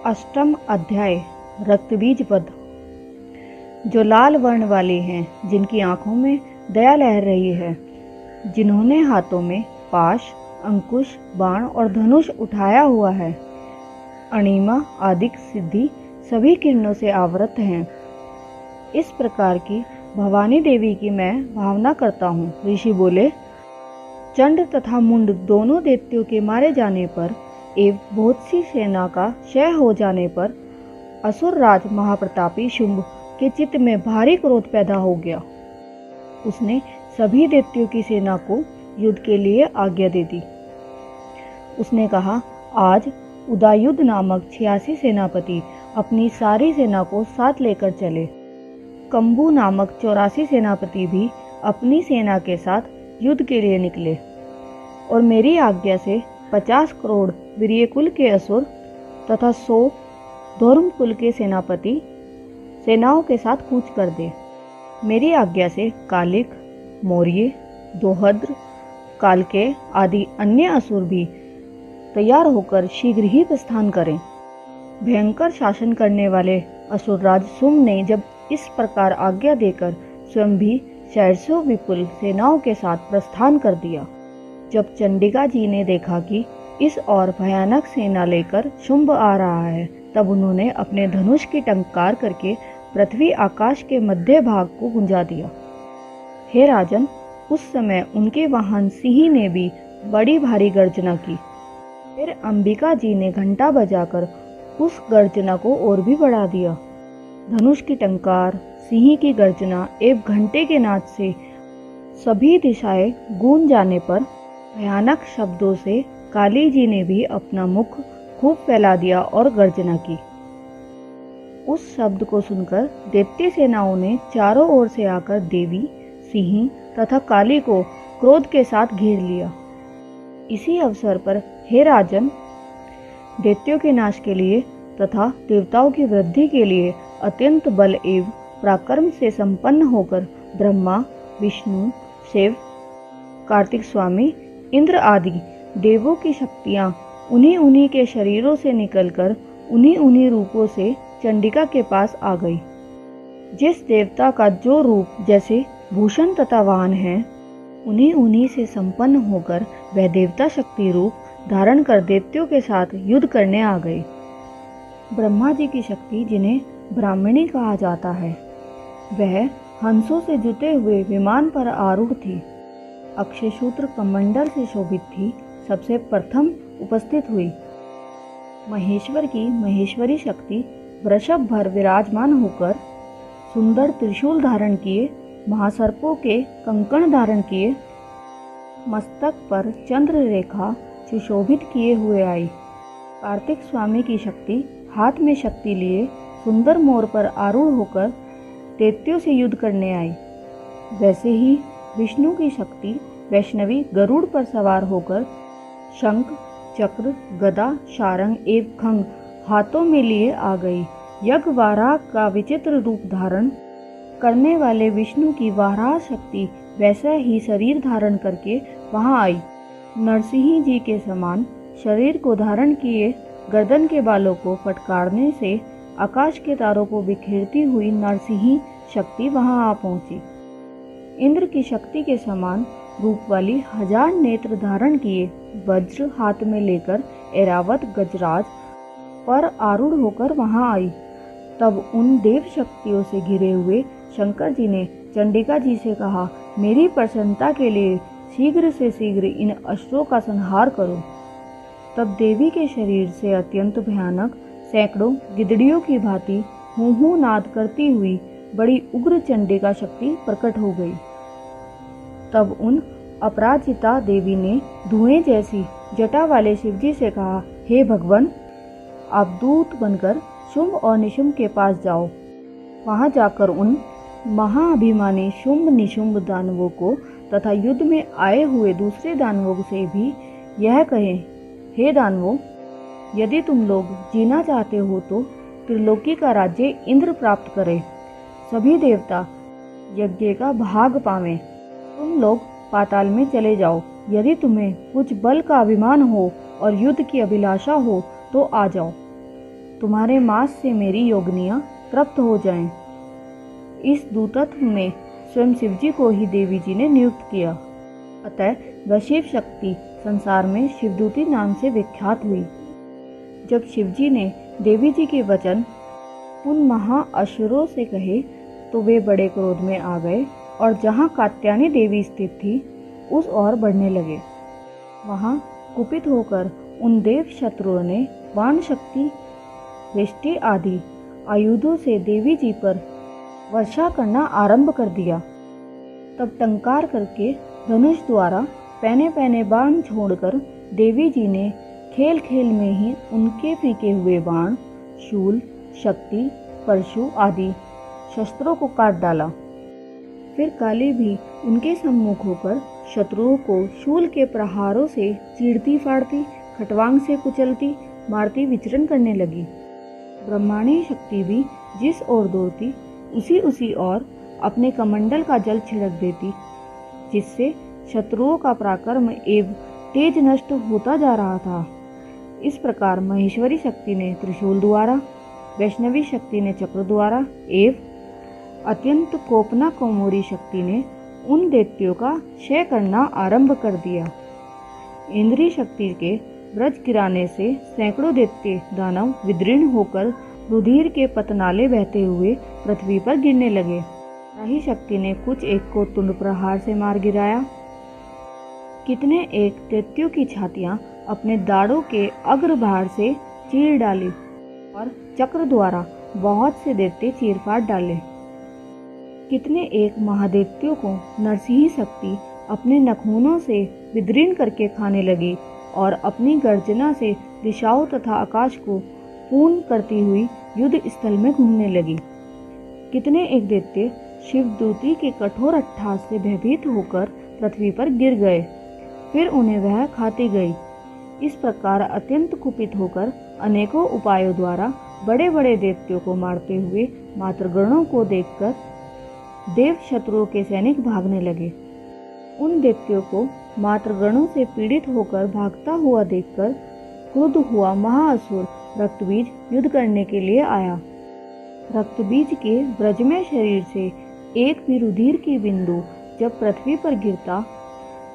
अष्टम अध्याय रक्तबीज वध। जो लाल वर्ण वाले हैं, जिनकी आंखों में दया लहर रही है, जिन्होंने हाथों में पाश, अंकुश, बाण और धनुष उठाया हुआ है, अणिमा आदि सिद्धि सभी किरणों से आवृत हैं। इस प्रकार की भवानी देवी की मैं भावना करता हूँ। ऋषि बोले, चंड तथा मुंड दोनों दैत्यों के मारे जाने पर एवं बहुत सी सेना का क्षय हो जाने पर असुर राज महाप्रतापी शुंभ के चित्त में भारी क्रोध पैदा हो गया। उसने सभी दैत्यों की सेना को युद्ध के लिए आज्ञा दे दी। उसने कहा, आज उदायुध नामक 86 सेनापति अपनी सारी सेना को साथ लेकर चले। कंबू नामक 84 सेनापति भी अपनी सेना के साथ युद्ध के लिए निकले और मेरी आज्ञा से 50 करोड़ वीर्य कुल के असुर तथा 100 धर्म कुल के सेनापति सेनाओं के साथ कूच कर दे। मेरी आज्ञा से कालिक, मौर्य, दोहद्र, कालके आदि अन्य असुर भी तैयार होकर शीघ्र ही प्रस्थान करें। भयंकर शासन करने वाले असुरराज शुंभ ने जब इस प्रकार आज्ञा देकर स्वयं भी 400 विपुल सेनाओं के साथ प्रस्थान कर दिया। जब चंडिका जी ने देखा कि इस और भयानक सेना लेकर शुंभ आ रहा है, तब उन्होंने अपने धनुष की टंकार करके पृथ्वी आकाश के मध्य भाग को गुंजा दिया। हे राजन, उस समय उनके वाहन सिंह ने भी बड़ी भारी गर्जना की। फिर अंबिका जी ने घंटा बजाकर उस गर्जना को और भी बढ़ा दिया। धनुष की टंकार, सिंह की गर्जना एवं घंटे के नाद से सभी दिशाएं गूंज जाने पर भयानक शब्दों से काली जी ने भी अपना मुख खूब फैला दिया और गर्जना की। उस शब्द को सुनकर दैत्य सेनाओं ने चारों ओर से आकर देवी, सिंह तथा काली को क्रोध के साथ घेर लिया। इसी अवसर पर हे राजन, दैत्यों के नाश के लिए तथा देवताओं की वृद्धि के लिए अत्यंत बल एवं पराक्रम से संपन्न होकर ब्रह्मा, विष्णु, शिव, कार्तिक स्वामी, इंद्र आदि देवों की शक्तियां उन्हीं उन्हीं के शरीरों से निकलकर उन्हीं उन्हीं रूपों से चंडिका के पास आ गई। जिस देवता का जो रूप जैसे भूषण तथा वाहन है, उन्हीं उन्हीं से संपन्न होकर वह देवता शक्ति रूप धारण कर दैत्यों के साथ युद्ध करने आ गई। ब्रह्मा जी की शक्ति, जिन्हें ब्राह्मणी कहा जाता है, वह हंसों से जुटे हुए विमान पर आरूढ़ थी। अक्षय सूत्र कमंडल से शोभित थी, सबसे प्रथम उपस्थित हुई। महेश्वर की महेश्वरी शक्ति वृषभ भर विराजमान होकर सुंदर त्रिशूल धारण किए, महासर्पों के कंकण धारण किए, मस्तक पर चंद्र रेखा सुशोभित किए हुए आई। कार्तिक स्वामी की शक्ति हाथ में शक्ति लिए सुंदर मोर पर आरूढ़ होकर दैत्यों से युद्ध करने आई। वैसे ही विष्णु की शक्ति वैष्णवी गरुड़ पर सवार होकर शंख, चक्र, गदा, शारंग एवं खंग हाथों में लिए आ गई। यज्ञ वाराह का विचित्र रूप धारण करने वाले विष्णु की वाराह शक्ति वैसा ही शरीर धारण करके वहां आई। नरसिंह जी के समान शरीर को धारण किए गर्दन के बालों को फटकारने से आकाश के तारों को बिखेरती हुई नरसिंह शक्ति वहां आ पहुंची। इंद्र की शक्ति के समान रूप वाली 1000 नेत्र धारण किए वज्र हाथ में लेकर ऐरावत गजराज पर आरूढ़ होकर वहां आई। तब उन देव शक्तियों से घिरे हुए शंकर जी ने चंडिका जी से कहा, मेरी प्रसन्नता के लिए शीघ्र से शीघ्र इन असुरों का संहार करो। तब देवी के शरीर से अत्यंत भयानक सैकड़ों गिदड़ियों की भांति हूँ नाद करती हुई बड़ी उग्र चंडिका शक्ति प्रकट हो गई। तब उन अपराजिता देवी ने धुएं जैसी जटा वाले शिवजी से कहा, हे भगवान, आप दूत बनकर शुंभ और निशुंभ के पास जाओ। वहां जाकर उन महाअभिमानी शुंभ निशुंभ दानवों को तथा युद्ध में आए हुए दूसरे दानवों से भी यह कहें, हे दानवों, यदि तुम लोग जीना चाहते हो तो त्रिलोकी का राज्य इंद्र प्राप्त करे, सभी देवता यज्ञ का भाग पावें। तुम लोग पाताल में चले जाओ। यदि तुम्हें कुछ बल का अभिमान हो और युद्ध की अभिलाषा हो तो आ जाओ। तुम्हारे मांस से मेरी योगिनियां तृप्त हो जाएं। इस दूतत्व में स्वयं शिवजी को ही देवी जी ने नियुक्त किया। अतः वह शिव शक्ति संसार में शिवदूती नाम से विख्यात हुई। जब शिवजी ने देवी जी के वचन उन महाअसुरों से कहे तो वे बड़े क्रोध में आ गए और जहाँ कात्यायनी देवी स्थित थी उस ओर बढ़ने लगे। वहाँ कुपित होकर उन देव शत्रुओं ने बाण शक्ति, वृष्टि आदि आयुधों से देवी जी पर वर्षा करना आरंभ कर दिया। तब टंकार करके धनुष द्वारा पहने पहने बाण छोड़कर देवी जी ने खेल खेल में ही उनके फीके हुए बाण, शूल, शक्ति, परशु आदि शस्त्रों को काट डाला। फिर काली भी उनके सम्मुख होकर शत्रुओं को शूल के प्रहारों से चीरती फाड़ती, खटवांग से कुचलती, मारती विचरण करने लगी। ब्रह्मांडी शक्ति भी जिस ओर दौड़ती उसी ओर अपने कमंडल का जल छिड़क देती, जिससे शत्रुओं का पराक्रम एवं तेज नष्ट होता जा रहा था। इस प्रकार महेश्वरी शक्ति ने त्रिशूल द्वारा, वैष्णवी शक्ति ने चक्र द्वारा एवं अत्यंत कोपना कौमोरी शक्ति ने उन दैत्यों का क्षय करना आरंभ कर दिया। इंद्रिय शक्ति के व्रज गिराने से सैकड़ों दैत्य दानव विदीर्ण होकर रुधिर के पतनाले बहते हुए पृथ्वी पर गिरने लगे। राही शक्ति ने कुछ एक को तुंड प्रहार से मार गिराया। कितने एक दैत्यों की छातियां अपने दाढ़ों के अग्रभाग से चीर डाली और चक्र द्वारा बहुत से दैत्य चीर फाड़ डाले। कितने एक महादैत्यों को नरसिंह शक्ति अपने नखूनों से विदीर्ण करके खाने लगी और अपनी गर्जना से दिशाओं तथा आकाश को पूर्ण करती हुई युद्ध स्थल में घूमने लगी। कितने एक दैत्य शिवदूती के कठोर अट्टहास से भयभीत होकर पृथ्वी पर गिर गए, फिर उन्हें वह खाती गई। इस प्रकार अत्यंत कुपित होकर अनेकों उपायों द्वारा बड़े बड़े दैत्यों को मारते हुए मातृगणों को देखकर देव शत्रुओं के सैनिक भागने लगे। उन दैत्यों को मातृगणों से पीड़ित होकर भागता हुआ देखकर क्रुद्ध हुआ महाअसुर रक्तबीज युद्ध करने के लिए आया। रक्तबीज के ब्रजमय शरीर से एक भी रुधिर की बिंदु जब पृथ्वी पर गिरता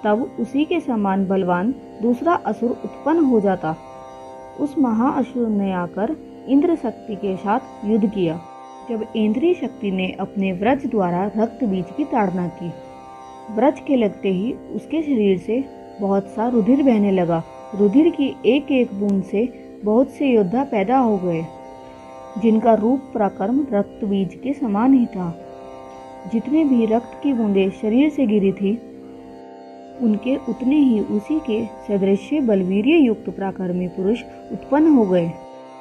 तब उसी के समान बलवान दूसरा असुर उत्पन्न हो जाता। उस महाअसुर ने आकर इंद्र शक्ति के साथ युद्ध किया। जब इंद्रिय शक्ति ने अपने व्रज द्वारा रक्त बीज की ताड़ना की, व्रज के लगते ही उसके शरीर से बहुत सा रुधिर बहने लगा। रुधिर की एक एक बूंद से बहुत से योद्धा पैदा हो गए, जिनका रूप पराक्रम रक्त बीज के समान ही था। जितने भी रक्त की बूंदें शरीर से गिरी थी, उनके उतने ही उसी के सदृश बलवीर्य युक्त पराक्रमी पुरुष उत्पन्न हो गए।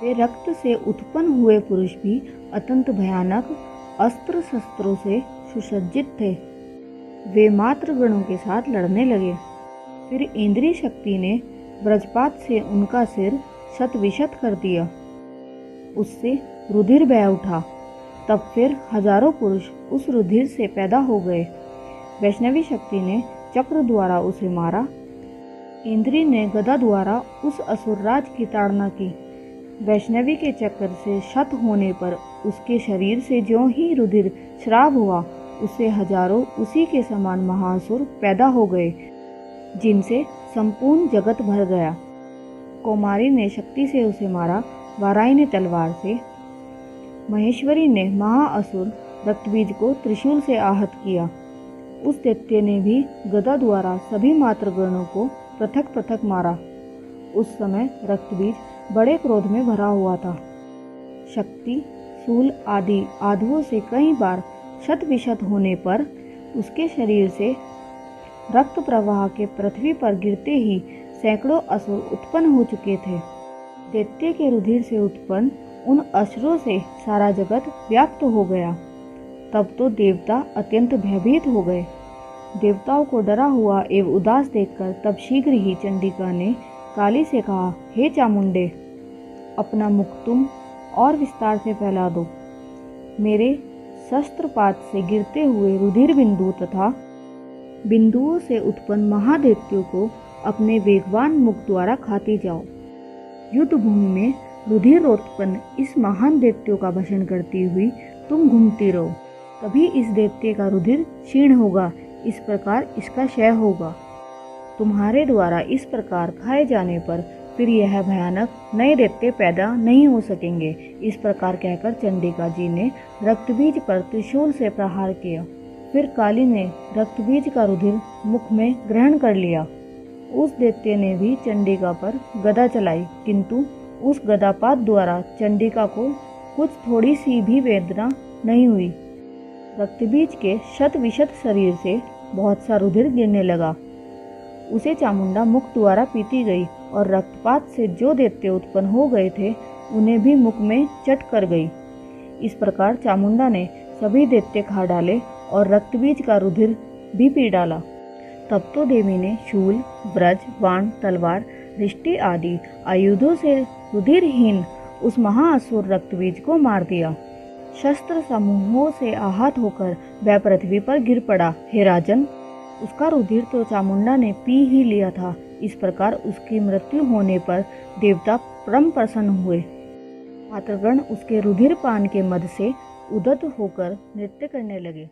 वे रक्त से उत्पन्न हुए पुरुष भी अत्यंत भयानक अस्त्र शस्त्रों से सुसज्जित थे। वे मातृगणों के साथ लड़ने लगे। फिर इंद्रिय शक्ति ने वज्रपात से उनका सिर शत-विशत कर दिया। उससे रुधिर बह उठा। तब फिर हजारों पुरुष उस रुधिर से पैदा हो गए। वैष्णवी शक्ति ने चक्र द्वारा उसे मारा। इंद्रिय ने गदा द्वारा उस असुरराज की ताड़ना की। वैष्णवी के चक्र से शत होने पर उसके शरीर से ज्यों ही रुधिर श्राव हुआ, उससे हजारों उसी के समान महासुर पैदा हो गए, जिनसे संपूर्ण जगत भर गया। कौमारी ने शक्ति से उसे मारा, वाराई ने तलवार से, महेश्वरी ने महाअसुर रक्तबीज को त्रिशूल से आहत किया। उस दैत्य ने भी गदा द्वारा सभी मातृगणों को पृथक पृथक मारा। उस समय रक्तबीज बड़े क्रोध में भरा हुआ था। शक्ति, शूल आदि आधुओं से कई बार शत विशत होने पर उसके शरीर से रक्त प्रवाह के पृथ्वी पर गिरते ही सैकड़ों असुर उत्पन्न हो चुके थे। दैत्य के रुधिर से उत्पन्न उन असुरों से सारा जगत व्याप्त हो गया। तब तो देवता अत्यंत भयभीत हो गए। देवताओं को डरा हुआ एवं उदास देखकर तब शीघ्र ही चंडिका ने काली से कहा, हे चामुंडे, अपना मुख तुम और विस्तार से फैला दो। मेरे शस्त्रपात से गिरते हुए रुधिर बिंदु तथा बिंदुओं से उत्पन्न महादैत्यों को अपने वेगवान मुख द्वारा खाती जाओ। युद्ध भूमि में रुधिरोत्पन्न इस महान दैत्य का भक्षण करती हुई तुम घूमती रहो, कभी इस दैत्य का रुधिर क्षीण होगा, इस प्रकार इसका क्षय होगा। तुम्हारे द्वारा इस प्रकार खाए जाने पर फिर यह भयानक नए दैत्य पैदा नहीं हो सकेंगे। इस प्रकार कहकर चंडिका जी ने रक्तबीज पर त्रिशूल से प्रहार किया। फिर काली ने रक्तबीज का रुधिर मुख में ग्रहण कर लिया। उस दैत्य ने भी चंडिका पर गदा चलाई, किंतु उस गदापात द्वारा चंडिका को कुछ थोड़ी सी भी वेदना नहीं हुई। रक्तबीज के शत विशत शरीर से बहुत सा रुधिर गिरने लगा। उसे चामुंडा मुख द्वारा पीती गई और रक्तपात से जो दैत्य उत्पन्न हो गए थे उन्हें भी मुख में चट कर गई। इस प्रकार चामुंडा ने सभी दैत्य खा डाले और रक्तबीज का रुधिर भी पी डाला। तब तो देवी ने शूल, ब्रज, बाण, तलवार, रिष्टि आदि आयुधों से रुधिरहीन उस महाअसुर रक्तबीज को मार दिया। शस्त्र समूहों से आहत होकर वह पृथ्वी पर गिर पड़ा। हे राजन, उसका रुधिर तो चामुंडा ने पी ही लिया था। इस प्रकार उसकी मृत्यु होने पर देवता परम प्रसन्न हुए। मातृगण उसके रुधिर पान के मद से उद्यत होकर नृत्य करने लगे।